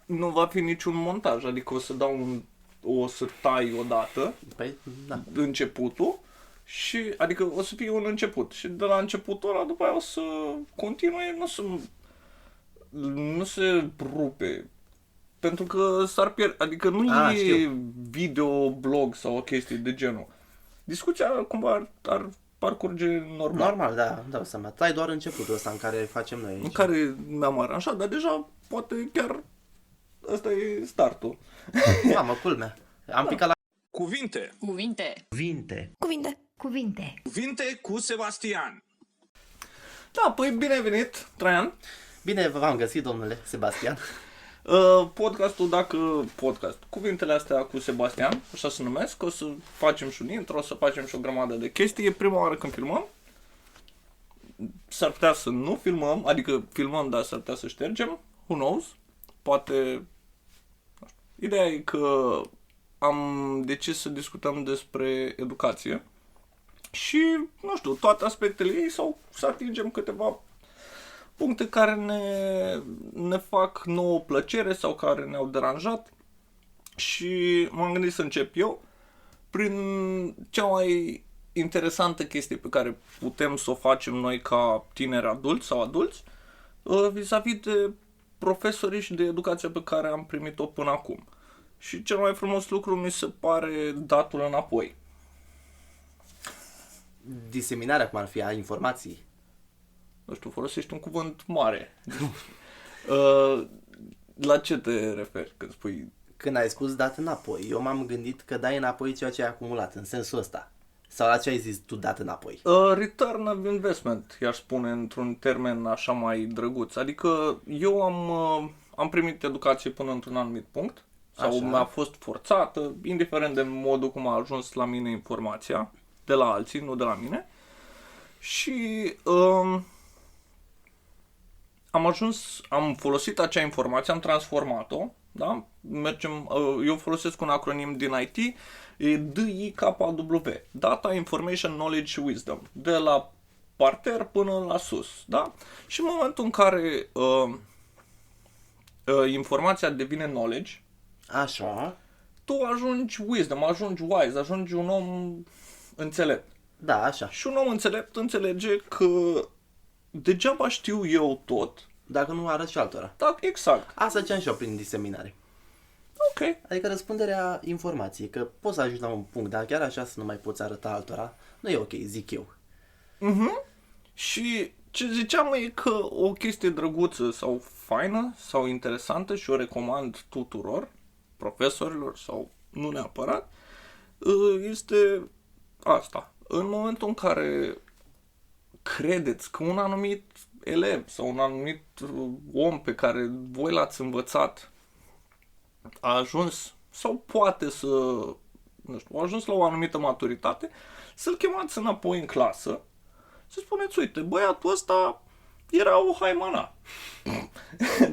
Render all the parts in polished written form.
nu va fi niciun montaj, adică o să tai odată Păi, da. începutul și adică o să fie un început și de la începutul ăla după aia o să continue, nu se rupe. Pentru că s-ar pierde, adică nu e Știu. videoblog sau o chestie de genul. Discuția cumva ar parcurge normal. Normal, da, îmi dau seama. Tai doar începutul ăsta în care facem noi aici. În care mi-am aranjat, dar deja poate chiar ăsta e startul. Mamă, culmea. Am picat la Cuvinte. Cuvinte. cuvinte. Cuvinte. Cuvinte. Cuvinte cu Sebastian. Da, păi bine ai venit, Traian. Bine v-am găsit, domnule Sebastian. Cuvintele astea cu Sebastian, așa se numesc, o să facem și un intro, o să facem și o grămadă de chestii. E prima oară când filmăm. S-ar putea să nu filmăm, adică filmăm, dar s-ar putea să ștergem. Who knows? Poate... Ideea e că am decis să discutăm despre educație și, nu știu, toate aspectele ei sau să atingem câteva puncte care ne fac nouă plăcere sau care ne-au deranjat și m-am gândit să încep eu prin cea mai interesantă chestie pe care putem să o facem noi ca tineri adulți sau adulți vis-a-vis de profesorii și de educația pe care am primit-o până acum. Și cel mai frumos lucru mi se pare datul înapoi. Diseminarea, cum ar fi, a informației. Nu știu, folosești un cuvânt mare. La ce te referi când spui? Când ai spus dat înapoi, eu m-am gândit că dai înapoi ceea ce ai acumulat, în sensul ăsta. Sau la ce ai zis tu dat înapoi? Return of investment, i-aș spune într-un termen așa mai drăguț. Adică eu am primit educație până într-un anumit punct. Sau Așa. mi-a fost forțată, indiferent de modul cum a ajuns la mine informația, de la alții, nu de la mine. Și am folosit acea informație, am transformat-o, da? Eu folosesc un acronim din IT, e DIKW, Data, Information, Knowledge și Wisdom, de la parter până la sus, da? Și în momentul în care informația devine knowledge, Așa. tu ajungi wisdom, ajungi wise, ajungi un om înțelept. Da, așa. Și un om înțelept înțelege că degeaba știu eu tot. Dacă nu arăt și altora. Da, exact. Asta ce am și eu prin diseminare. Ok. Adică răspunderea informației, că poți să ajungi la un punct, dar chiar așa să nu mai poți arăta altora, nu e ok, zic eu. Și ce ziceam e că o chestie drăguță sau faină sau interesantă și o recomand tuturor, profesorilor sau nu neapărat, este asta. În momentul în care credeți că un anumit elev sau un anumit om pe care voi l-ați învățat a ajuns sau poate să, nu știu, a ajuns la o anumită maturitate, să-l chemați înapoi în clasă, să spuneți, uite, băiatul ăsta era o haimana.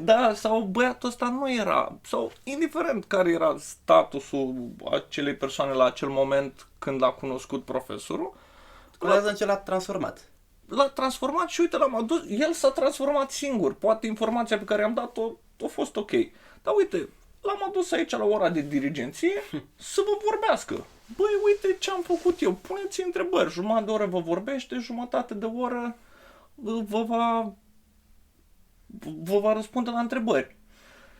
Da, sau băiatul ăsta nu era, sau indiferent care era statusul acelei persoane la acel moment când l-a cunoscut profesorul, Contează în ce l-a transformat. l-a transformat și uite, l-am adus, el s-a transformat singur. Poate informația pe care am dat-o a fost ok. Dar uite, l-am adus aici la ora de dirigenție să vă vorbească. Băi, uite ce am făcut eu. Puneți întrebări. Jumătate de oră vă vorbește, jumătate de oră vă va răspunde la întrebări.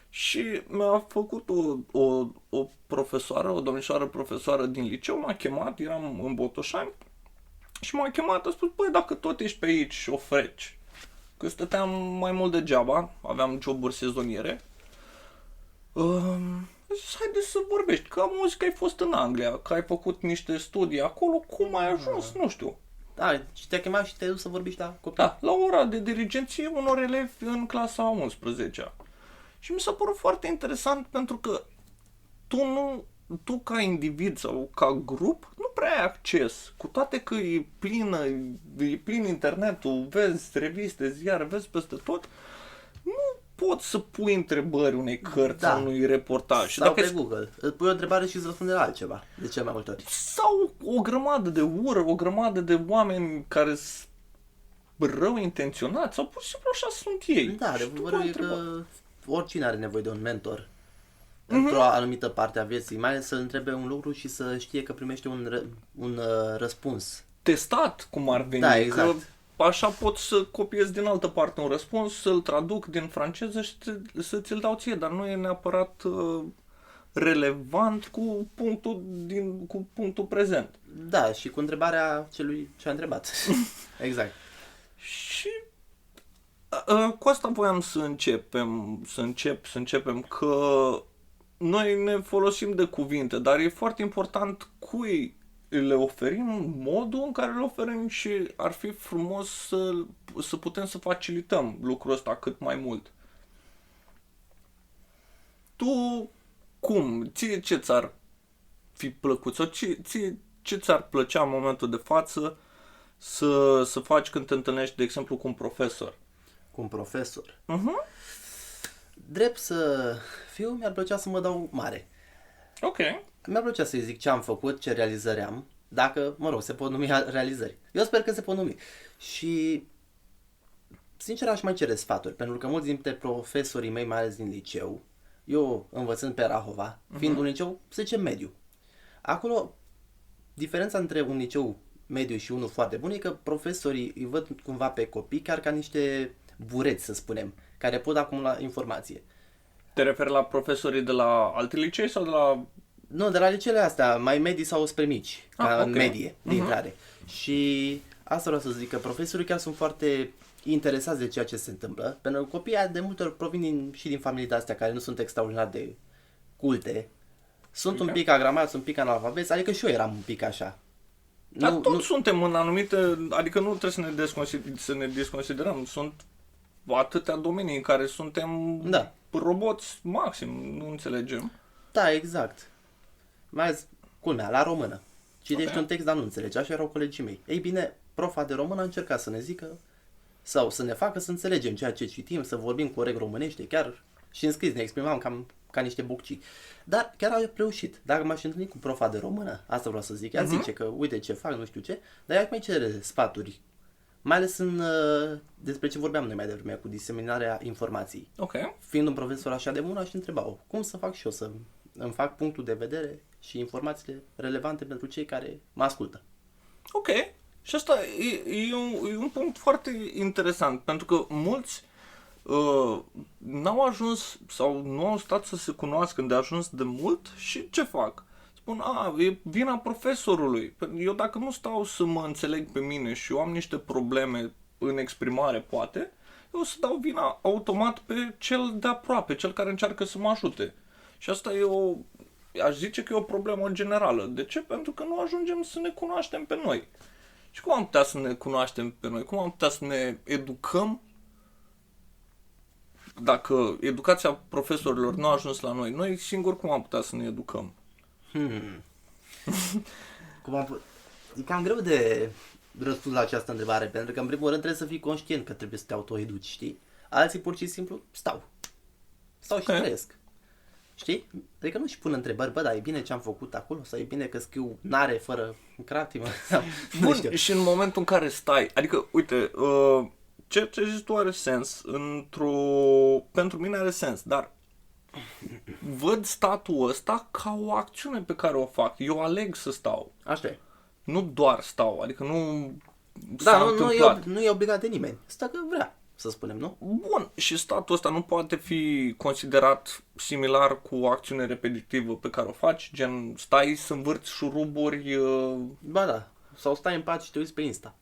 Și mi-a făcut o profesoară, o domnișoară profesoară din liceu, m-a chemat, eram în Botoșani, și m-a chemat, a spus, băi, dacă tot ești pe aici, o freci, că stăteam mai mult degeaba, aveam joburi sezoniere, zis, haide să vorbești, că am auzit că ai fost în Anglia, că ai făcut niște studii acolo, cum ai ajuns, nu știu. Da, și te-a chemat și te-ai dus să vorbești la copii. Da, la ora de dirigenție, unor elevi în clasa 11-a. Și mi s-a părut foarte interesant pentru că tu ca individ sau ca grup nu prea ai acces, cu toate că e plin internetul, vezi reviste, ziare, vezi peste tot, nu poți să pui întrebări unei cărți Da. sau unui reportaj. Sau pe Google. Îți pui o întrebare și îți răspunde la altceva, de cel mai multe ori. Sau o grămadă de ură, o grămadă de oameni care sunt rău intenționați sau pur și simplu așa sunt ei. Da, Și tu adevărul vă e că întrebați. oricine are nevoie de un mentor într-o anumită parte a vieții, mai ales să-l întrebe un lucru și să știe că primește un răspuns. Testat cum ar veni, Da, exact. că așa pot să copiez din altă parte un răspuns, să-l traduc din franceză și să ți-l dau ție, dar nu e neapărat relevant cu punctul prezent. Da, și cu întrebarea celui ce a întrebat. Exact. Și cu asta voiam să începem că noi ne folosim de cuvinte, dar e foarte important cui le oferim, modul în care le oferim și ar fi frumos să putem să facilităm lucrul ăsta cât mai mult. Tu cum? Ție ce ți-ar fi plăcut sau ce ți-ar plăcea în momentul de față să faci când te întâlnești, de exemplu, cu un profesor? Cu un profesor. Uh-huh. Drept să fiu, mi-ar plăcea să mă dau mare. Ok. Mi-ar plăcea să-i zic ce am făcut, ce realizări am, dacă, mă rog, se pot numi realizări. Eu sper că se pot numi. Și, sincer, aș mai cere sfaturi, pentru că mulți dintre profesorii mei, mai ales din liceu, eu învățând pe Rahova, fiind un liceu, să zicem, mediu. Acolo, diferența între un liceu mediu și unul foarte bun e că profesorii îi văd cumva pe copii chiar ca niște bureți, să spunem, care pot acumula informație. Te referi la profesorii de la alte licee sau de la... Nu, de la liceele astea, mai medii sau spre mici, ca ok. în medie de intrare. Și asta vreau să zic, că profesorii chiar sunt foarte interesați de ceea ce se întâmplă, pentru că copiii de multe ori provin și din familii de astea care nu sunt extraordinar de culte, sunt un pic agramați, sunt un pic analfabeți, adică și eu eram un pic așa. Dar toți suntem în anumite... Adică nu trebuie să ne desconsiderăm. Sunt atâtea domenii în care suntem roboți maxim, nu înțelegem. Da, exact. Mai ales, culmea, la română. Citești un text, dar nu înțelegi. Așa erau colegii mei. Ei bine, profa de română a încercat să ne zică sau să ne facă să înțelegem ceea ce citim, să vorbim corect românește, chiar și în scris ne exprimam ca niște buccii. Dar chiar a reușit. Dacă m-aș întâlni cu profa de română, asta vreau să zic, ea zice că uite ce fac, nu știu ce, dar ea mai cere sfaturi. Mai ales despre ce vorbeam noi mai devreme, cu diseminarea informației. Ok. Fiind un profesor așa de bun, aș întreba-o, cum să fac și eu să îmi fac punctul de vedere și informațiile relevante pentru cei care mă ascultă. Ok. Și asta e un punct foarte interesant, pentru că mulți n-au ajuns sau nu au stat să se cunoască de ajuns de mult și ce fac? Spun, e vina profesorului. Eu dacă nu stau să mă înțeleg pe mine și eu am niște probleme în exprimare, poate, eu o să dau vina automat pe cel de aproape, cel care încearcă să mă ajute. Și asta aș zice că e o problemă generală. De ce? Pentru că nu ajungem să ne cunoaștem pe noi. Și cum am putea să ne cunoaștem pe noi? Cum am putea să ne educăm dacă educația profesorilor nu a ajuns la noi? Noi singuri cum am putea să ne educăm? E cam greu de răspuns la această întrebare, pentru că în primul rând trebuie să fii conștient că trebuie să te autoeduci, știi? Alții pur și simplu stau și trăiesc. Știi? Adică nu-și pun întrebări, dar e bine ce am făcut acolo, sau e bine că scriu nare fără cratimă. Bun, și în momentul în care stai, adică, uite, ce zici tu are sens, pentru mine are sens, dar văd statul ăsta ca o acțiune pe care o fac. Eu aleg să stau. Așa e. Nu doar stau, adică nu nu e obligat de nimeni. Stă că vrea, să spunem, nu? Bun, și statul ăsta nu poate fi considerat similar cu o acțiune repetitivă pe care o faci, gen stai să învârți șuruburi. Ba da, sau stai în pat și te uiți pe Insta.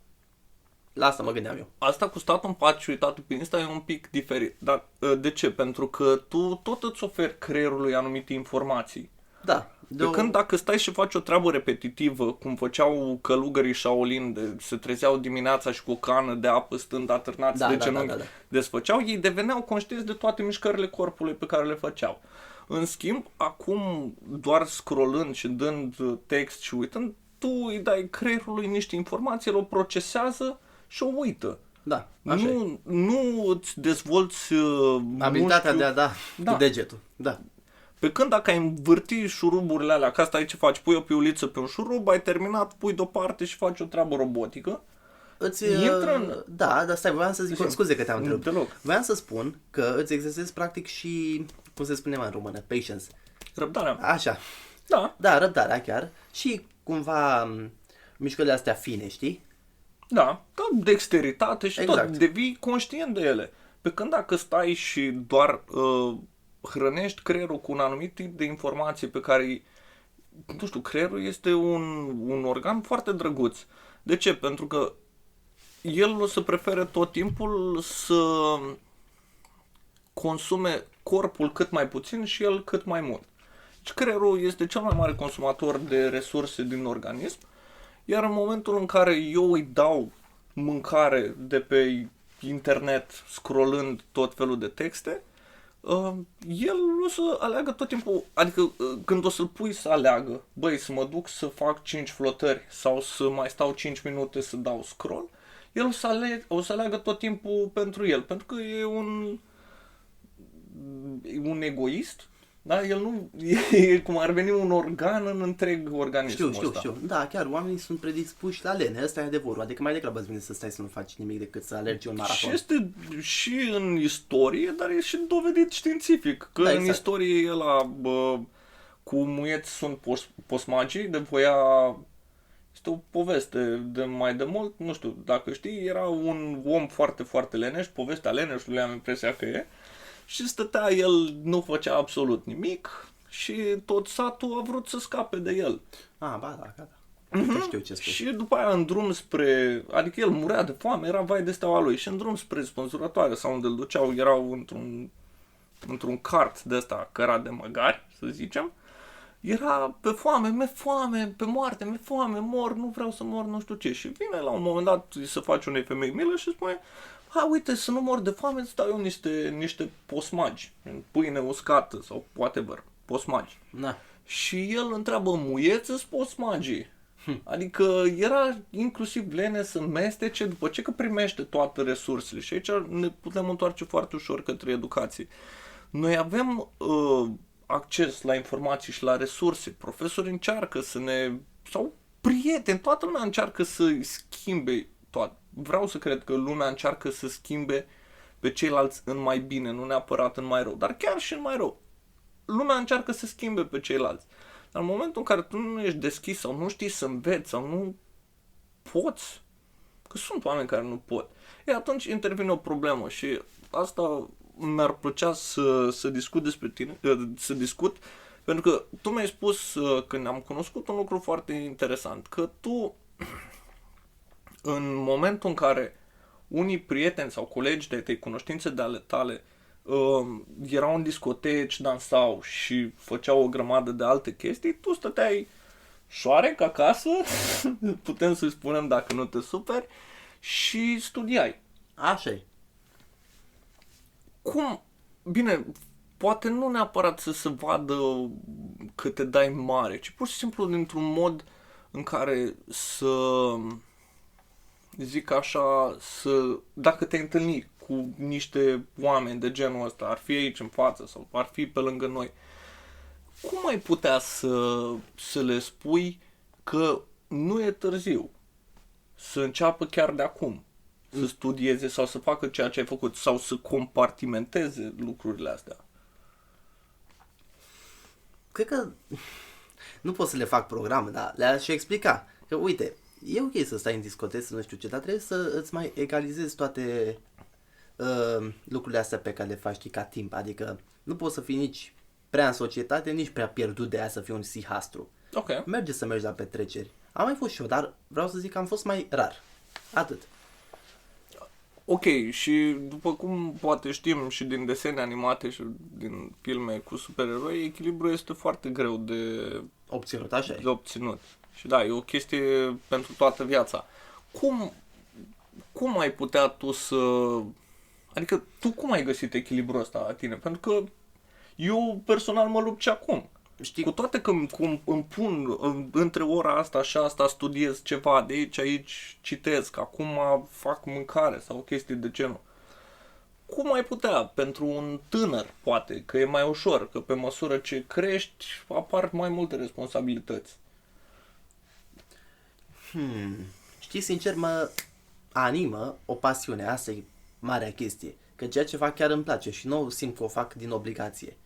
La asta mă gândeam eu. Asta cu statul în pat și uitatul pe Insta e un pic diferit. Dar de ce? Pentru că tu tot îți oferi creierului anumite informații. Da. Când dacă stai și faci o treabă repetitivă, cum făceau călugării Shaolin, se trezeau dimineața și cu o cană de apă stând atârnați de genunchi, desfăceau, ei deveneau conștienți de toate mișcările corpului pe care le făceau. În schimb, acum, doar scrollând și dând text și uitând, tu îi dai creierului niște informații, el o procesează și o uită. Da, nu îți dezvolți abilitatea de a da cu degetul. Da. Pe când dacă ai învârti șuruburile alea, că asta e ce faci, pui o piuliță pe un șurub, ai terminat, pui deoparte și faci o treabă robotică, intră în... Da, dar stai, voiam să zic, scuze că te-am întrerupt. Deloc. Voiam să spun că îți exersezi practic și, cum se spune mai în română, patience. Răbdarea. Așa. Da. Da, răbdarea chiar. Și cumva mișcările astea fine, știi? Da, dexteritate și Exact. tot, devii conștient de ele. Pe când dacă stai și doar hrănești creierul cu un anumit tip de informații pe care, nu știu, creierul este un organ foarte drăguț. De ce? Pentru că el o să prefere tot timpul să consume corpul cât mai puțin și el cât mai mult. Deci creierul este cel mai mare consumator de resurse din organism, iar în momentul în care eu îi dau mâncare de pe internet, scrollând tot felul de texte, el o să aleagă tot timpul, adică când o să-l pui să aleagă, băi, să mă duc să fac 5 flotări sau să mai stau 5 minute să dau scroll, el o să aleagă tot timpul pentru el, pentru că e un egoist. Da? El nu e cum ar veni un organ în întreg organismul ăsta. Știu. Da, chiar oamenii sunt predispuși la lene, ăsta e adevărul. Adică mai degrabă îți vine să stai să nu faci nimic decât să alergi un maraton. Și este și în istorie, dar e și dovedit științific. Că da, în exact. istorie e la cu muieți sunt posmagii, de voia... Este o poveste de mai de mult, nu știu dacă știi, era un om foarte, foarte leneș, povestea leneșului, am impresia că e, și stătea el, nu făcea absolut nimic și tot satul a vrut să scape de el. Ah, ba, da, gata. Știu ce spui. Și după aia în drum spre, adică el murea de foame, era vai de steaua lui și în drum spre spânzurătoare sau unde îl duceau, erau într-un cart de ăsta cărat de măgari, să zicem, era pe foame, mi-e foame, pe moarte, mi-e foame, mor, nu vreau să mor, nu știu ce. Și vine la un moment dat să face unei femei milă și spune, hai, uite, să nu mor de foame, îți dau eu niște posmagi, pâine uscată sau whatever, posmagi. Da. Și el întreabă, muieți-ți posmagii? Adică era inclusiv lene să mestece după ce că primește toate resursele. Și aici ne putem întoarce foarte ușor către educație. Noi avem acces la informații și la resurse. Profesorii încearcă să ne... sau prieteni, toată lumea încearcă să schimbe toate. Vreau să cred că lumea încearcă să schimbe pe ceilalți în mai bine, nu neapărat în mai rău, dar chiar și în mai rău. Lumea încearcă să schimbe pe ceilalți. Dar în momentul în care tu nu ești deschis sau nu știi să înveți sau nu poți, că sunt oameni care nu pot, atunci intervine o problemă și asta mi-ar plăcea să discut despre tine, să discut, pentru că tu mi-ai spus când ne-am cunoscut un lucru foarte interesant, că tu în momentul în care unii prieteni sau colegi de tăi, cunoștințe de ale tale, erau în discoteci, dansau și făceau o grămadă de alte chestii, tu stăteai șoarec acasă, putem să-i spunem dacă nu te superi, și studiai. Așa-i. Cum? Bine, poate nu neapărat să se vadă că te dai mare, ci pur și simplu dintr-un mod în care să, zic așa, dacă te întâlni cu niște oameni de genul ăsta, ar fi aici în față sau ar fi pe lângă noi, cum ai putea să le spui că nu e târziu, să înceapă chiar de acum, să studieze sau să facă ceea ce ai făcut sau să compartimenteze lucrurile astea? Cred că nu pot să le fac programe, dar le-aș explica. Că uite, e ok să stai în discoteci, să nu știu ce, dar trebuie să îți mai egalizezi toate lucrurile astea pe care le faci ca timp. Adică nu poți să fii nici prea în societate, nici prea pierdut de aia să fii un sihastru. Ok. Merge să mergi la petreceri. Am mai fost și eu, dar vreau să zic că am fost mai rar. Atât. Ok, și după cum poate știm și din desene animate și din filme cu supereroi, echilibrul este foarte greu de Obținut, așa e. obținut. Și da, e o chestie pentru toată viața. Cum ai putea tu să... Adică tu cum ai găsit echilibrul ăsta la tine? Pentru că eu personal mă lupt și acum. Știi, Cu toate că îmi pun între ora asta și asta studiez ceva, de aici citesc, acum fac mâncare sau chestii de genul. Cum ai putea, pentru un tânăr, poate, că e mai ușor, că pe măsură ce crești apar mai multe responsabilități. știi, sincer, animă o pasiune, asta e marea chestie. Că ceea ce fac chiar îmi place și nu simt că o fac din obligație.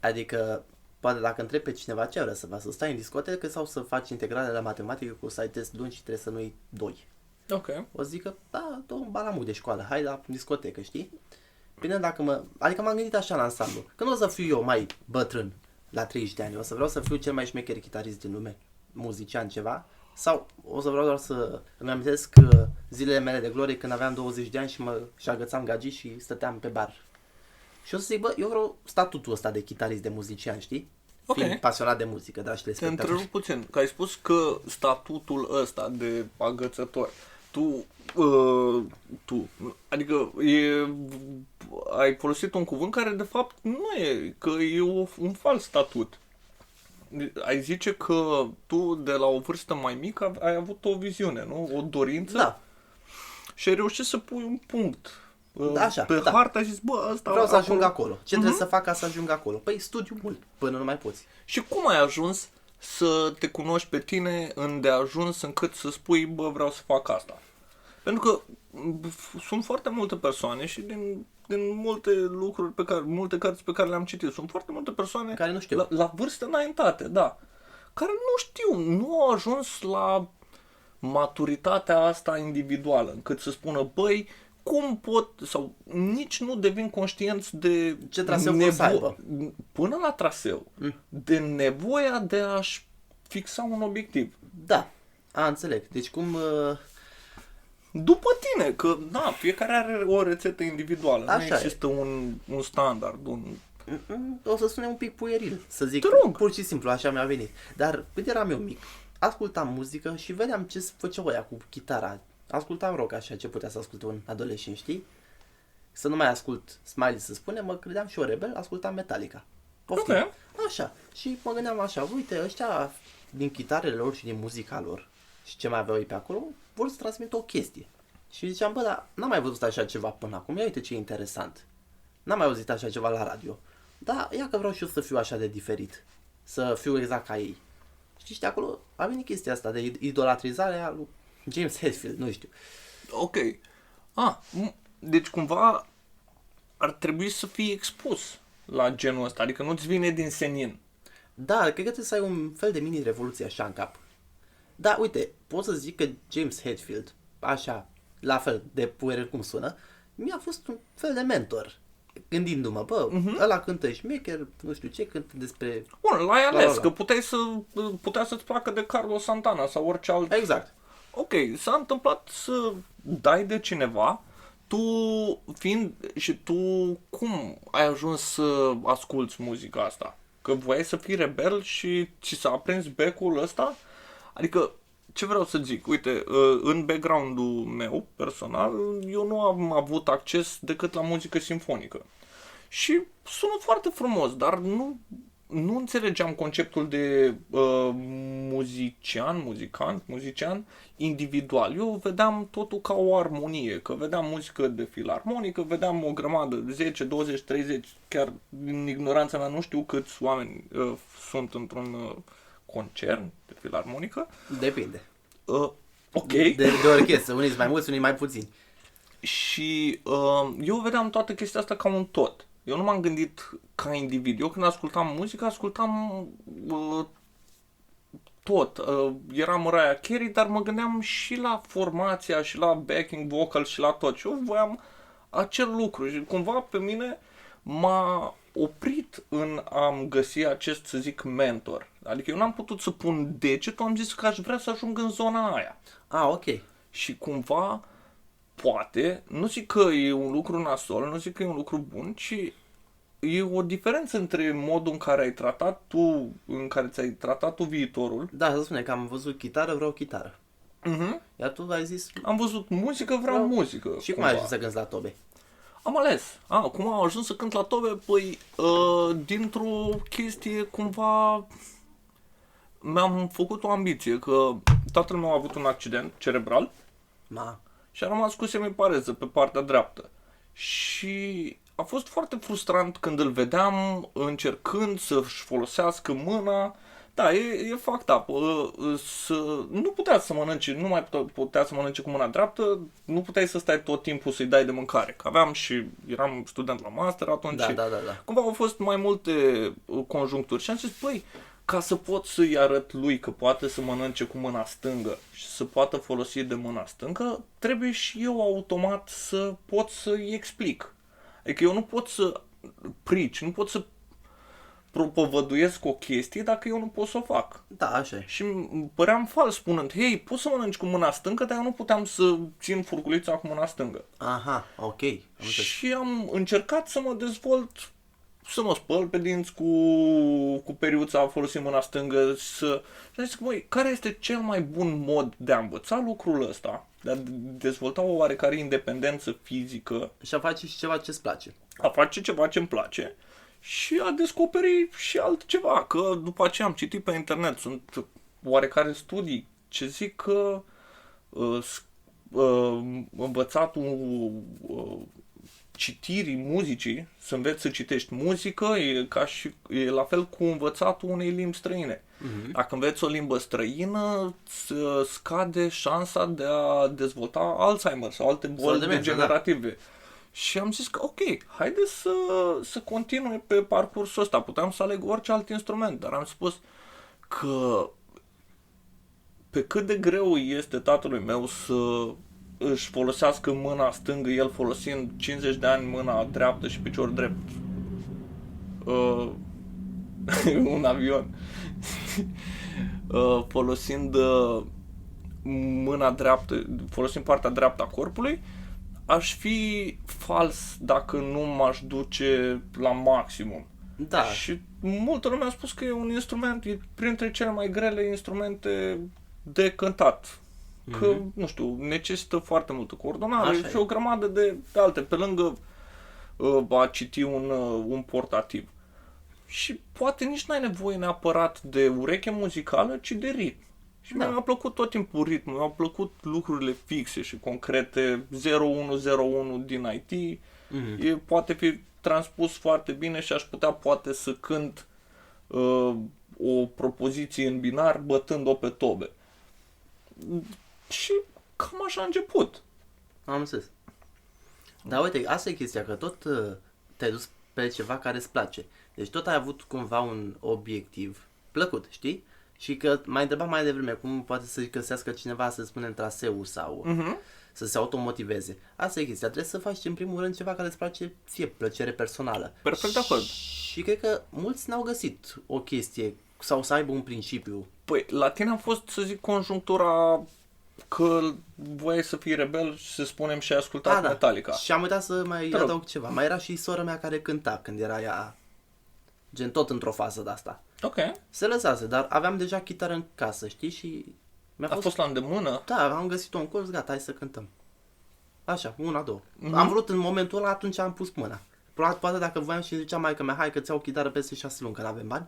Adică, poate dacă întreb pe cineva ce vrea să faci, să stai în discotecă sau să faci integrale la matematică cu să ai test luni și trebuie să nu iei 2. Ok. O să zic că, da, un balamut de școală, hai la discotecă, știi? Bine, adică m-am gândit așa la ansamblu, că nu o să fiu eu mai bătrân la 30 de ani, o să vreau să fiu cel mai șmecher chitarist din lume, muzician ceva, sau o să vreau doar să îmi amintesc zilele mele de glorie când aveam 20 de ani și agățam gagii și stăteam pe bar. Și o să zic, bă, eu vreau statutul ăsta de chitarist, de muzician, știi? Ok. Fiind pasionat de muzică, da, și Te telespectatori. întrerup puțin, că ai spus că statutul ăsta de agățător, adică ai folosit un cuvânt care de fapt nu e, că e un fals statut. Ai zice că tu de la o vârstă mai mică ai avut o viziune, nu? O dorință? Da, Și ai reușit să pui un punct Așa, pe da. hartă și zici, bă, ăsta vreau să ajung acolo. Ce trebuie să fac ca să ajung acolo? Păi studiu mult, până nu mai poți. Și cum ai ajuns să te cunoști pe tine îndeajuns încât să spui, bă, vreau să fac asta? Pentru că sunt foarte multe persoane și din multe lucruri multe cărți pe care le-am citit, sunt foarte multe persoane Care nu știu. la vârste înaintate, da, care nu știu, nu au ajuns la maturitatea asta individuală, încât să spună, băi, cum pot, sau nici nu devin conștienți de Ce traseu vor să aibă. până la traseu, de nevoia de a-și fixa un obiectiv. Da, înțeleg. Deci cum... După tine, că da, fiecare are o rețetă individuală, Așa nu există un standard, o să sune un pic pueril, să zic. Te rog. Pur și simplu, așa mi-a venit. Dar când eram eu mic, ascultam muzică și vedeam ce făceau ăia cu chitara. Ascultam rock, așa, ce putea să asculte un adolescent, știi? Să nu mai ascult Smiley, să spune, mă credeam și eu rebel, ascultam Metallica. Poftim. Ok. Așa. Și mă gândeam așa, uite, ăștia din chitarele lor și din muzica lor și ce mai aveau ei pe acolo, vor să transmită o chestie. Și ziceam, bă, dar n-am mai văzut așa ceva până acum, ia uite ce interesant. N-am mai auzit așa ceva la radio. Da, ia că vreau și eu să fiu așa de diferit. Să fiu exact ca ei. Știi, și de acolo a venit chestia asta de idolatrizare a lui James Hetfield, nu știu. Ok. Deci cumva ar trebui să fii expus la genul ăsta, adică nu-ți vine din senin. Da, cred că trebuie să ai un fel de mini-revoluție așa în cap. Da, uite, pot să zic că James Hetfield, așa, la fel de pueril cum sună, mi-a fost un fel de mentor. Gândindu-mă, bă, ăla cântă șmecher, nu știu ce, cântă despre... Bun, l-ai ales, la. că putea să-ți placă de Carlos Santana sau orice alt... Exact. Ok, s-a întâmplat să dai de cineva, tu cum ai ajuns să asculți muzica asta? Că voiai să fii rebel și ți s-a aprins becul ăsta? Adică, ce vreau să zic? Uite, în background-ul meu, personal, eu nu am avut acces decât la muzică simfonică. Și sună foarte frumos, dar nu înțelegeam conceptul de muzician individual. Eu vedeam totul ca o armonie, că vedeam muzică de filarmonică, vedeam o grămadă, 10, 20, 30, chiar din ignoranța mea nu știu câți oameni sunt într-un concert de filarmonică. Depinde. Ok. De orchestră, unii sunt mai mulți, unii mai puțini. Și eu vedeam toată chestia asta ca un tot. Eu nu m-am gândit ca individ. Eu când ascultam muzică, ascultam tot. Era Mariah Carey, dar mă gândeam și la formația, și la backing vocal, și la tot. Și eu voiam acel lucru. Și cumva pe mine m-a oprit în a-mi găsi acest, să zic, mentor. Adică eu n-am putut să pun degetul, am zis că aș vrea să ajung în zona aia. Ok. Și cumva, poate, nu zic că e un lucru nasol, nu zic că e un lucru bun, ci e o diferență între modul în care ți-ai tratat tu viitorul. Da, să spune că am văzut chitară, vreau chitară. Iar tu ai zis... Am văzut muzică, vreau muzică. Și cum cumva. ai ajuns să cânti la tobe? Am ales. Cum am ajuns să cânt la tobe? Păi, dintr-o chestie cumva mi-am făcut o ambiție, că tatăl meu a avut un accident cerebral. Și a rămas cu semipareză pe partea dreaptă. Și a fost foarte frustrant când îl vedeam încercând să-și folosească mâna Da, e fucked up. Nu putea să mănânce, nu mai putea să mănânce cu mâna dreaptă, nu puteai să stai tot timpul să-i dai de mâncare. Că eram student la master atunci. Da. Cumva au fost mai multe conjuncturi și am zis, băi, ca să pot să-i arăt lui că poate să mănânce cu mâna stângă și să poată folosi de mâna stângă, trebuie și eu automat să pot să-i explic. Adică eu nu pot să nu pot să propovăduiesc o chestie dacă eu nu pot să o fac. Da, așa e. Și îmi păream fals spunând, hei, poți să mănânci cu mâna stângă, dar eu nu puteam să țin furculița cu mâna stângă. Aha, ok. Și am încercat să mă dezvolt, să mă spăl pe dinți cu periuța folosind mâna stângă, și am zis, băi, care este cel mai bun mod de a învăța lucrul ăsta, de a dezvolta o oarecare independență fizică, Și a face și ceva ce-ți place. a face ceva ce-mi place și a descoperi și altceva, că după aceea am citit pe internet, sunt oarecare studii ce zic că învățatul citirii muzicii, să înveți să citești muzică, e la fel cu învățatul unei limbi străine. Dacă înveți o limbă străină, scade șansa de a dezvolta Alzheimer sau alte boli degenerative. Da. Și am zis că ok, haide să continui pe parcursul ăsta. Puteam să aleg orice alt instrument, dar am spus că pe cât de greu este tatălui meu să își folosească mâna stângă, el folosind 50 de ani mâna dreaptă și picior drept. Un avion. Folosind mâna dreaptă, folosind partea dreaptă a corpului, aș fi fals dacă nu m-aș duce la maximum. Da. Și multă lume a spus că e un instrument, e printre cele mai grele instrumente de cântat. Că, nu știu, necesită foarte multă coordonare. Așa și o grămadă de alte, pe lângă a citi un portativ. Și poate nici n-ai nevoie neapărat de ureche muzicală, ci de ritm. Și mi-a plăcut tot timpul ritmul, mi-au plăcut lucrurile fixe și concrete, 0101 din IT, poate fi transpus foarte bine și aș putea poate să cânt o propoziție în binar bătând-o pe tobe. Și cam așa a început. Am înțeles. Dar uite, asta e chestia, că tot te-ai dus pe ceva care îți place. Deci tot ai avut cumva un obiectiv plăcut, știi? Și că m-ai întrebat mai devreme cum poate să găsească cineva, să spunem, traseul sau să se automotiveze. Asta e chestia, trebuie să faci în primul rând ceva care îți place ție, plăcere personală. Perfect de acord. Și cred că mulți n-au găsit o chestie sau să aibă un principiu. Păi, la tine a fost, să zic, conjunctura că voiai să fii rebel și să spunem și ai ascultat Metallica. Și am uitat să mai adaug ceva. Mai era și sora mea care cânta când era ea, gen tot într-o fază de asta. Ok. Se lăsase, dar aveam deja chitară în casă, știi? Și a fost la îndemână? Da, am găsit-o în colț, gata, hai să cântăm. Așa, una, două. Am vrut în momentul ăla, atunci am pus mâna. Poate dacă voiam și zicea maică mea, hai că ți iau o chitară peste 6 luni, că n-avem bani,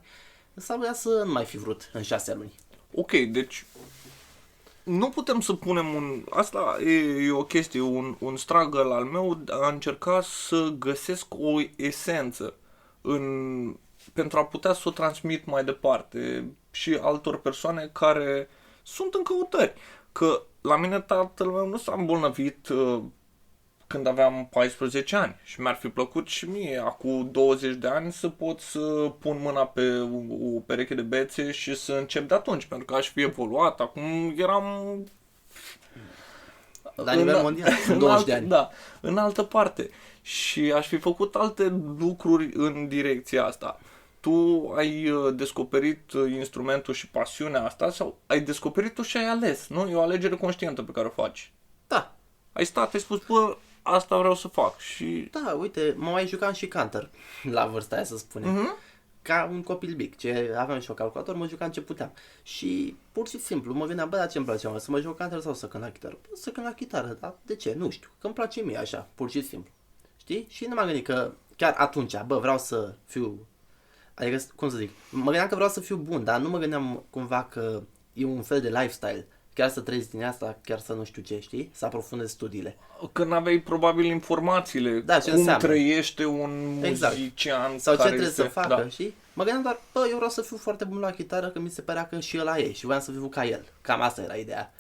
s-ar putea să nu mai fi vrut în 6 luni. Ok, deci nu putem să punem asta e o chestie, un struggle al meu a încerca să găsesc o esență pentru a putea să o transmit mai departe și altor persoane care sunt în căutări. Că la mine tatăl meu nu s-a îmbolnăvit când aveam 14 ani și mi-ar fi plăcut și mie acum 20 de ani să pot să pun mâna pe o pereche de bețe și să încep de atunci, pentru că aș fi evoluat. Acum eram la nivel mondial, în 20 de ani. Da, în altă parte. Și aș fi făcut alte lucruri în direcția asta. Tu ai descoperit instrumentul și pasiunea asta sau ai descoperit-o și ai ales, nu? E o alegere conștientă pe care o faci. Da. Ai stat, ai spus, bă, asta vreau să fac și... Da, uite, mă mai jucam și Counter la vârsta aia, să spunem. Ca un copil mic, ce aveam și o calculator, mă jucam ce puteam. Și pur și simplu mă gândeam, bă, dar ce îmi place, mă, să mă joc Counter sau să cânt la chitară? Bă, să cânt la chitară, dar de ce? Nu știu, că îmi place mie așa, pur și simplu. Știi? Și nu m-am gândit că chiar atunci, bă, vreau să fiu... Adică, cum să zic, mă gândeam că vreau să fiu bun, dar nu mă gândeam cumva că e un fel de lifestyle. Chiar să trăiesc din asta, chiar să nu știu ce, știi? Să aprofundez studiile. Că n-aveai probabil informațiile, da, ce cum înseamnă. trăiește un muzician sau care ce trebuie să facă, da. știi? Mă gândeam doar, bă, eu vreau să fiu foarte bun la chitară, că mi se părea că și ăla e și voiam să fiu ca el. Cam asta era ideea.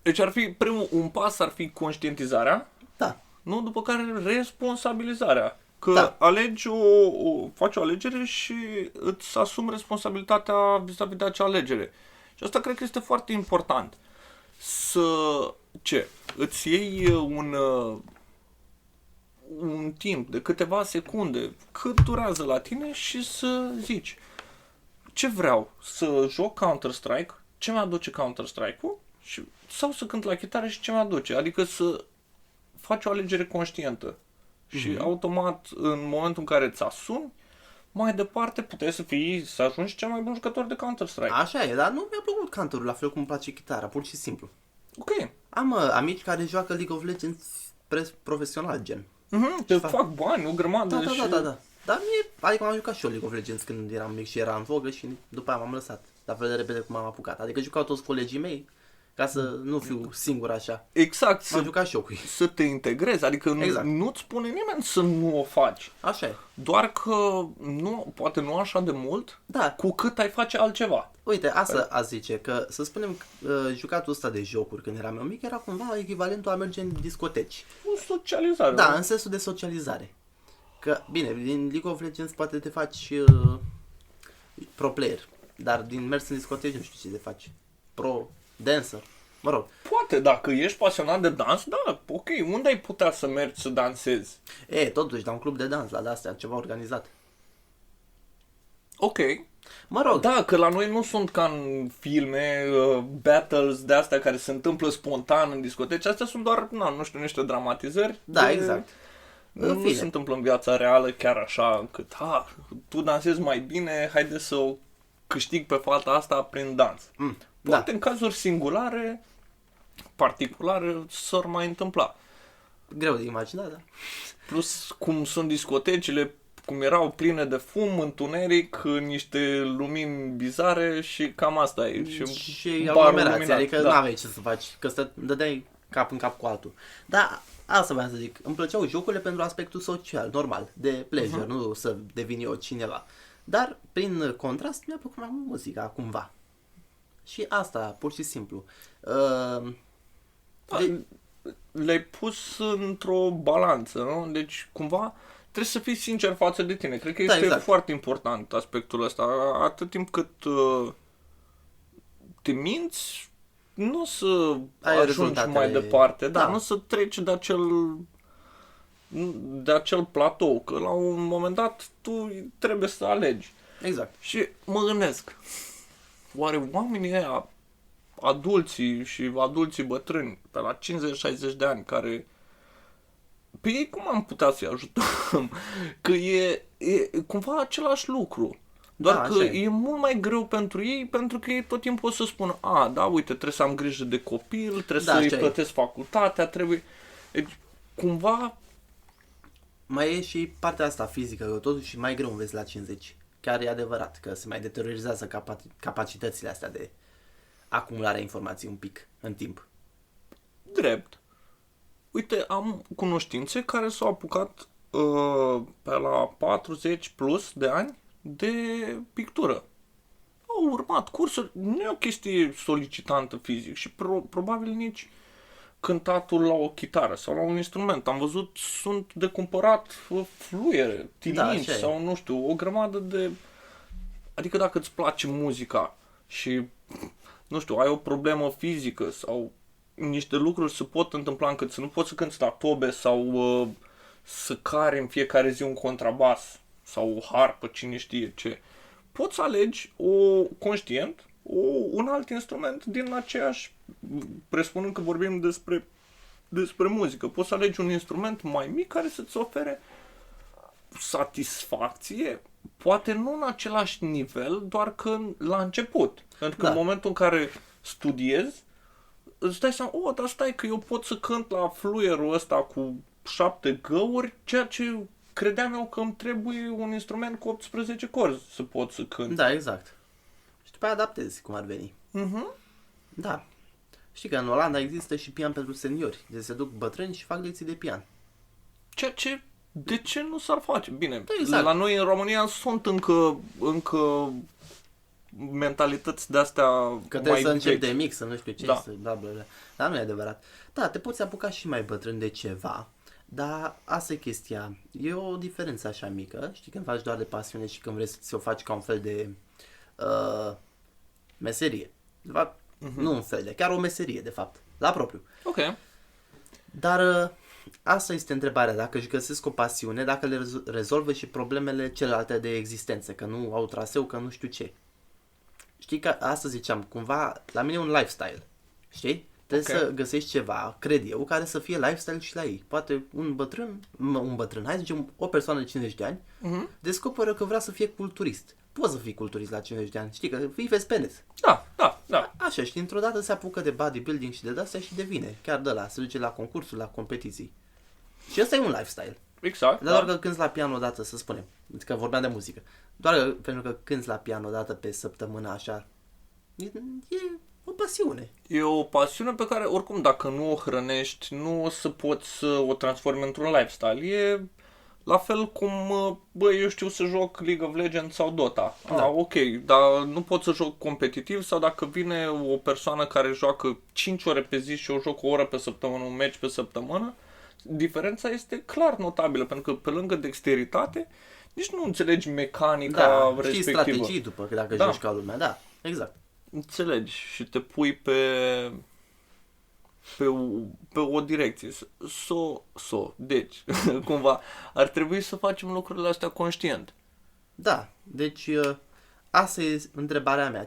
Deci ar fi, un pas ar fi conștientizarea, Da, nu? După care responsabilizarea. Că Da. faci o alegere și îți asumi responsabilitatea vis-a-vis de acea alegere. Și asta cred că este foarte important. Îți iei un timp de câteva secunde, cât durează la tine și să zici ce vreau, să joc Counter-Strike, ce mi-aduce Counter-Strike-ul sau să cânt la chitară și ce mi-aduce. Adică să faci o alegere conștientă. Și automat, în momentul în care îți asumi, mai departe puteai să ajungi cel mai bun jucător de Counter-Strike. așa e, dar nu mi-a plăcut Counter-ul la fel cum îmi place chitara, pur și simplu. Ok. Am amici care joacă League of Legends profesional, gen. Te fac bani, o grămadă Da, și... da. Dar mie, adică am jucat și eu League of Legends când eram mic și era în vogă și după aia m-am lăsat. La fel de repede cum am apucat. Adică jucau toți colegii mei, ca să nu fiu singur așa. Exact, M-am jucat și eu cu ei. să te integrezi, adică Exact. nu-ți spune nimeni să nu o faci. Așa e. Doar că poate nu așa de mult, Da. cu cât ai face altceva. Uite, asta a zice, că să spunem jucatul ăsta de jocuri când eram eu mic era cumva echivalentul a merge în discoteci. O socializare. Da, nu? în sensul de socializare. Că, bine, din League of Legends poate te faci pro player, dar din mers în discoteci nu știu ce te faci. Pro dancer. Mă rog. Poate, dacă ești pasionat de dans, da, ok, unde ai putea să mergi să dansezi? Totuși, la un club de dans, la de-astea, ceva organizat. Ok. Mă rog. Da, că la noi nu sunt ca în filme, battles de astea care se întâmplă spontan în discoteci, astea sunt doar, nu știu, niște dramatizări. Da, exact. În Nu fine. se întâmplă în viața reală chiar așa, încât, tu dansezi mai bine, haide să o câștig pe fata asta prin dans. Poate în cazuri singulare, particulare, s-ar mai întâmpla. Greu de imaginat, da. Plus, cum sunt discotecile, cum erau pline de fum, întuneric, niște lumini bizare și cam asta e. Și barul aglomerație, luminat, adică da. n-aveai ce să faci, că dădeai cap în cap cu altul. Da, asta vreau să zic, îmi plăceau jocurile pentru aspectul social, normal, de pleasure, nu să devin eu cineva. Dar, prin contrast, mi-a plăcut mai mult muzica, cumva. Și asta, pur și simplu. Le-ai pus într-o balanță, nu? Deci, cumva, trebuie să fii sincer față de tine. Cred că Da, este exact. foarte important aspectul ăsta. Atât timp cât te minți, nu o să Ai ajungi rezultatele- mai departe. Da, Da. nu o să treci de acel platou. Că la un moment dat tu trebuie să alegi. Exact. Și mă gândesc, oare oamenii ăia, adulții și adulții bătrâni, pe la 50-60 de ani, care pe ei cum am putea să-i ajutăm? Că e cumva același lucru. Doar Da, că așa e. e mult mai greu pentru ei, pentru că ei tot timpul o să spună, da, uite, trebuie să am grijă de copil, trebuie Da, să-i așa e. plătesc facultatea, trebuie... Deci, cumva, Mai e și partea asta fizică, că totuși mai greu înveți la 50. Chiar e adevărat că se mai deteriorizează capacitățile astea de acumularea informației un pic în timp. drept. Uite, am cunoștințe care s-au apucat pe la 40 plus de ani de pictură. Au urmat cursuri, nu e o chestie solicitantă fizic și probabil nici cântatul la o chitară sau la un instrument. Am văzut, sunt de cumpărat fluiere, tilinci așa e. sau nu știu, o grămadă de... Adică dacă îți place muzica și, nu știu, ai o problemă fizică sau niște lucruri se pot întâmpla încât să nu poți să cânti la tobe sau să cari în fiecare zi un contrabas sau o harpă, cine știe ce. Poți să alegi conștient un alt instrument din aceeași, presupunând că vorbim despre muzică. Poți să alegi un instrument mai mic care să-ți ofere satisfacție, poate nu în același nivel, doar că la început. Pentru că Da. în momentul în care studiezi, îți dai seama, dar stai că eu pot să cânt la fluierul ăsta cu 7 găuri, ceea ce credeam eu că îmi trebuie un instrument cu 18 corzi să pot să cânt. Da, exact. Și după aia adaptezi cum ar veni. Da. Știi că în Olanda există și pian pentru seniori. Deci se duc bătrâni și fac lecții de pian. Ceea ce De ce nu s-ar face? Bine, Exact. la noi în România sunt încă mentalități de-astea Că trebuie mai să începi vechi. de mic, să nu știu ce, Da. să bla bla bla. Dar nu e adevărat. Da, te poți apuca și mai bătrân de ceva, dar asta e chestia. E o diferență așa mică, știi, când faci doar de pasiune și când vrei să o faci ca un fel de meserie. De fapt, nu un fel de, chiar o meserie, de fapt, la propriu. Ok. Dar asta este întrebarea, dacă își găsesc o pasiune, dacă le rezolvă și problemele celelalte de existență, că nu au traseu, că nu știu ce. Știi că asta ziceam, cumva, la mine e un lifestyle, știi? Trebuie Ok. să găsești ceva, cred eu, care să fie lifestyle și la ei. Poate un bătrân, hai să zicem, o persoană de 50 de ani, descoperă că vrea să fie culturist. Poți să fii culturist la 50 de ani, știi că vezi pe net. Da. Așa, și dintr-o dată se apucă de bodybuilding și de astea și devine. Chiar de la, se duce la concursuri, la competiții. Și ăsta e un lifestyle. Exact. Dar doar că cânti la pian o dată, să spunem, că vorbeam de muzică. Doar că, pentru că cânti la pian o dată pe săptămână așa, e o pasiune. E o pasiune pe care, oricum, dacă nu o hrănești, nu o să poți să o transformi într-un lifestyle. E la fel cum, eu știu să joc League of Legends sau Dota. Da. Ok, dar nu pot să joc competitiv, sau dacă vine o persoană care joacă 5 ore pe zi și eu joc o oră pe săptămână, un meci pe săptămână, diferența este clar notabilă, pentru că pe lângă dexteritate, nici nu înțelegi mecanica Da, știi respectivă. strategii după, că dacă Da. joci ca lumea, da, exact. Înțelegi și te pui pe o direcție. Deci, cumva, ar trebui să facem lucrurile astea conștient. Da, deci asta e întrebarea mea.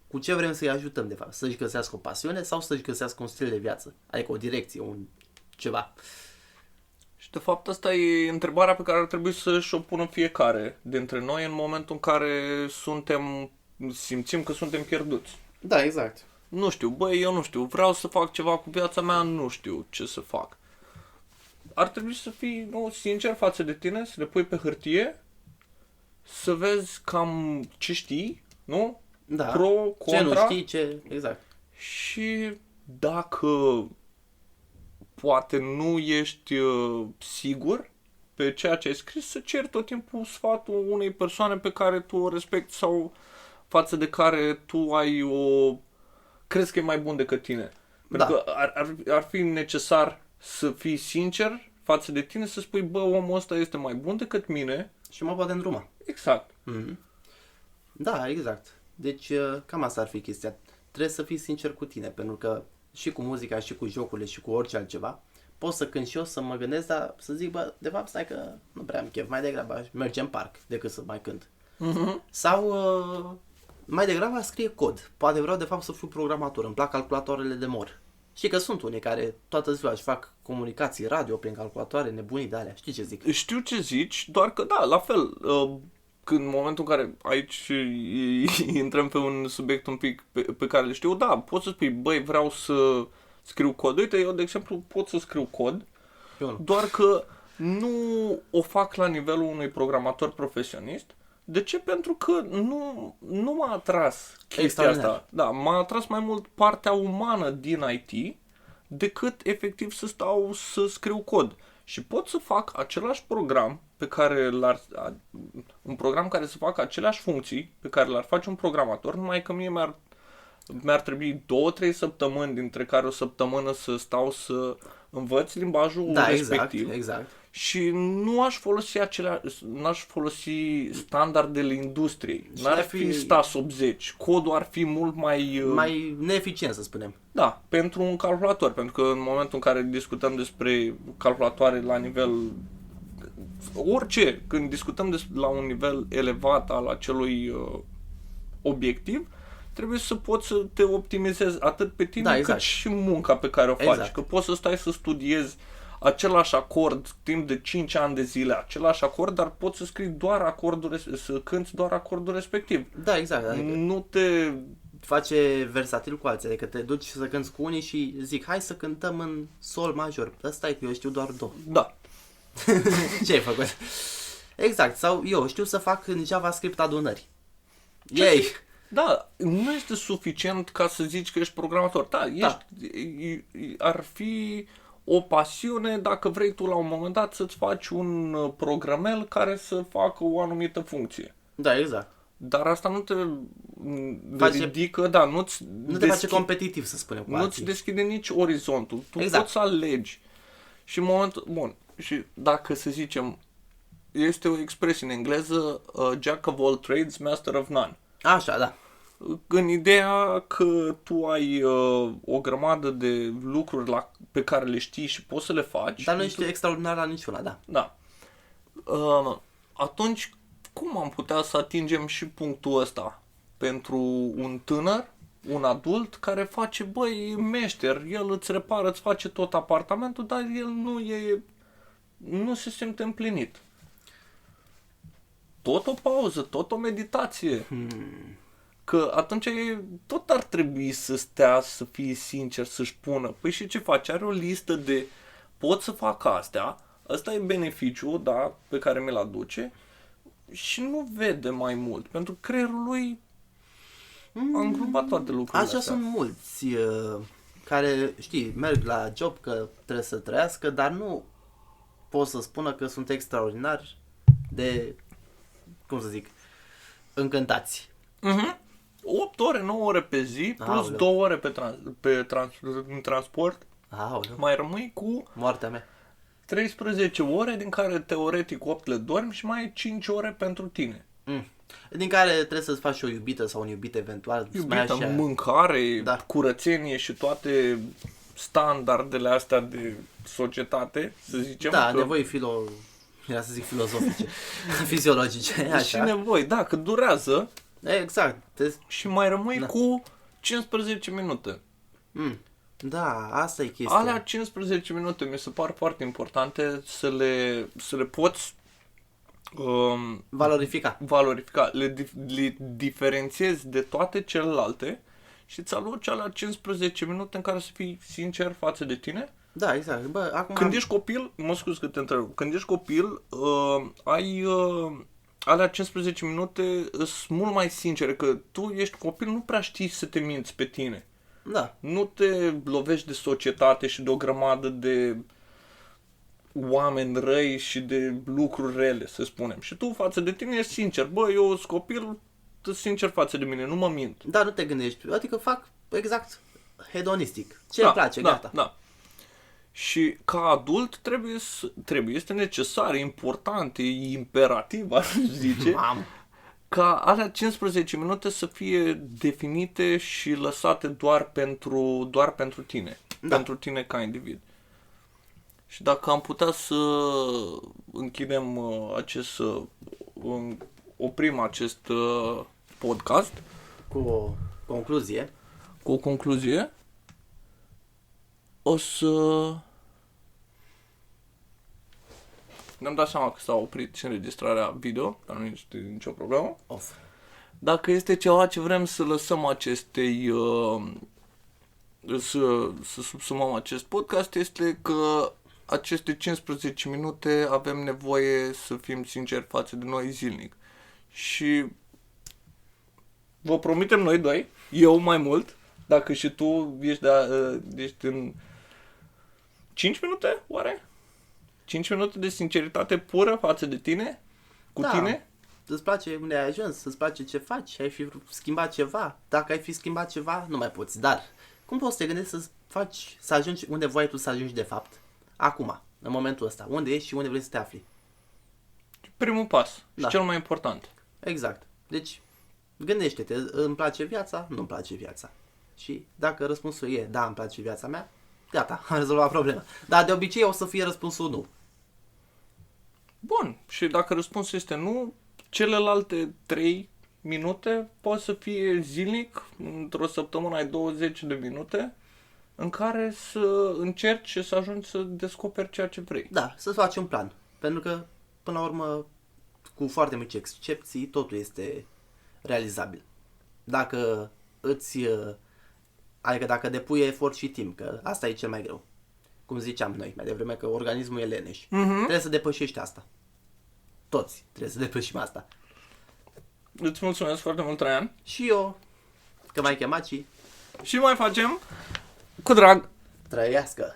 Cu ce vrem să-i ajutăm, de fapt? Să-și găsească o pasiune sau să-și găsească un stil de viață? Adică o direcție, ceva. Și de fapt asta e întrebarea pe care ar trebui să-și o pună fiecare dintre noi în momentul în care simțim că suntem pierduți. Da, exact. Nu știu, eu nu știu, vreau să fac ceva cu viața mea, nu știu ce să fac. Ar trebui să fii sincer față de tine, să le pui pe hârtie, să vezi cam ce știi, nu? Da. Pro, contra. Ce nu știi, ce... Exact. Și dacă poate nu ești sigur pe ceea ce ai scris, să ceri tot timpul sfatul unei persoane pe care tu o respecti sau față de care tu crezi că e mai bun decât tine. Pentru că ar fi necesar să fii sincer față de tine, să spui, omul ăsta este mai bun decât mine. Și mă poate îndruma. Exact. Da, exact. Deci cam asta ar fi chestia. Trebuie să fii sincer cu tine, pentru că și cu muzica, și cu jocurile, și cu orice altceva, pot să cânt și eu, să mă gândesc, dar să zic, de fapt, stai că nu prea am chef, mai degrabă aș merge în parc decât să mai cânt. Sau mai degrabă aș scrie cod. Poate vreau de fapt să fiu programator, îmi plac calculatoarele de mor. Știi că sunt unii care toată ziua își fac comunicații radio prin calculatoare, nebunii de alea, știi ce zic? Știu ce zici, doar că da, la fel, când în momentul în care aici intrăm pe un subiect un pic pe care le știu, da, poți să spui, vreau să scriu cod. Uite, eu, de exemplu, pot să scriu cod, doar că nu o fac la nivelul unui programator profesionist. De ce? Pentru că nu m-a atras chestia asta. Da, m-a atras mai mult partea umană din IT decât efectiv să stau să scriu cod. Și pot să fac același program un program care să facă aceleași funcții pe care le-ar face un programator, numai că mie mi-ar trebui 2-3 săptămâni, dintre care o săptămână să stau să învăț limbajul respectiv. Exact. Și nu aș folosi standardele industriei. N-ar fi STAS 80. Codul ar fi mult mai neeficient, să spunem. Da, pentru un calculator. Pentru că în momentul în care discutăm despre calculatoare la nivel orice, când discutăm la un nivel elevat al acelui obiectiv, trebuie să poți să te optimizezi atât pe tine cât și munca pe care o faci. Exact. Că poți să stai să studiezi același acord timp de 5 ani de zile, același acord, dar poți să scrii doar acordul, să cânti doar acordul respectiv. Da, exact. Adică nu te face versatil cu alții, adică te duci să cânti cu unii și zic, hai să cântăm în sol major. Ăsta e că eu știu doar do. Da. Ce ai făcut? Exact, sau eu știu să fac în JavaScript adunări. Ei! Da, nu este suficient ca să zici că ești programator. Da, ar fi o pasiune dacă vrei tu la un moment dat să-ți faci un programel care să facă o anumită funcție. Da, exact. Dar asta nu te Face- ridică, da, nu-ți Nu te face competitiv, să spunem, cu nu-ți alții. deschide nici orizontul. Tu Exact. poți să alegi. Și în momentul, bun, și dacă să zicem, este o expresie în engleză, Jack of all trades, master of none. Așa, da. În ideea că tu ai o grămadă de lucruri pe care le știi și poți să le faci. Dar nu ești extraordinar la niciuna, da. Da. Atunci, cum am putea să atingem și punctul ăsta pentru un tânăr, un adult care face, băi, e meșter, el îți repară, îți face tot apartamentul, dar el nu se simte împlinit. Tot o pauză, tot o meditație. Că atunci tot ar trebui să stea, să fie sincer, să-și pună. Păi și ce face? Are o listă de pot să fac astea, ăsta e beneficiul, da, pe care mi-l aduce și nu vede mai mult, pentru că creierul lui a îngrupat toate lucrurile Așa astea. sunt mulți care, știi, merg la job că trebuie să trăiască, dar nu pot să spună că sunt extraordinari de, cum să zic, încântați. 8 ore, 9 ore pe zi, plus Aoleu. 2 ore în transport, Aoleu, mai rămâi cu moartea mea. 13 ore, din care teoretic 8 le dormi și mai ai 5 ore pentru tine. Din care trebuie să-ți faci o iubită sau un iubit eventual. îți mai Iubită, așa- mâncare, Da. curățenie și toate standardele astea de societate, să zicem. Da, că nevoi era să zic filozofice, fiziologice, și așa. nevoi, da, că durează Exact. și mai rămâi Da. cu 15 minute. Da, asta e chestia. Alea 15 minute mi se par foarte importante să le poți Valorifica. valorifica, le diferențiezi de toate celelalte și îți aloci alea 15 minute în care să fii sincer față de tine. Da, exact. Bă, acum Când ești copil, mă scuz că te întreb, când ești copil, ai alea 15 minute sunt mult mai sincere, că tu ești copil, nu prea știi să te minți pe tine. Da. Nu te lovești de societate și de o grămadă de oameni răi și de lucruri rele, să spunem. Și tu față de tine ești sincer. Bă, eu sunt copil, sunt sincer față de mine, nu mă mint. Dar nu te gândești. Adică fac exact hedonistic. Ce îmi place, gata. Da. Și ca adult este necesar, e important, e imperativ, aș zice, Mamă. ca alea 15 minute să fie definite și lăsate doar pentru tine. Da. Pentru tine ca individ. Și dacă am putea să închidem oprim acest podcast Cu o concluzie. cu o concluzie, o să ne-am dat seama că s-a oprit și înregistrarea video, dar nu este nicio problemă. Off. Dacă este ceva ce vrem să lăsăm acestei să subsumăm acest podcast, este că aceste 15 minute avem nevoie să fim sinceri față de noi zilnic. Și vă promitem noi doi, eu mai mult, dacă și tu ești în 5 minute, oare? 5 minute de sinceritate pură față de tine? Cu Da. tine? Îți place unde ai ajuns, îți place ce faci, ai fi schimbat ceva. Dacă ai fi schimbat ceva, nu mai poți. Dar cum poți să te gândești să ajungi unde voiai tu să ajungi de fapt? Acum, în momentul ăsta. Unde ești și unde vrei să te afli? Primul pas Da. și cel mai important. Exact. Deci, gândește-te, îmi place viața, nu-mi place viața. Și dacă răspunsul e da, îmi place viața mea, gata, am rezolvat problema. Dar de obicei o să fie răspunsul nu. Bun, și dacă răspunsul este nu, celelalte 3 minute pot să fie zilnic, într-o săptămână ai 20 de minute, în care să încerci și să ajungi să descoperi ceea ce vrei. Da, să-ți faci un plan. Pentru că, până la urmă, cu foarte mici excepții, totul este realizabil. Dacă adică dacă depui efort și timp, că asta e cel mai greu. Cum ziceam noi mai devreme, că organismul e leneș. Trebuie să depășești asta. Toți trebuie să depășim asta. Îți mulțumesc foarte mult, Traian. Și eu, că m-ai chemat și Și mai facem cu drag. trăiască.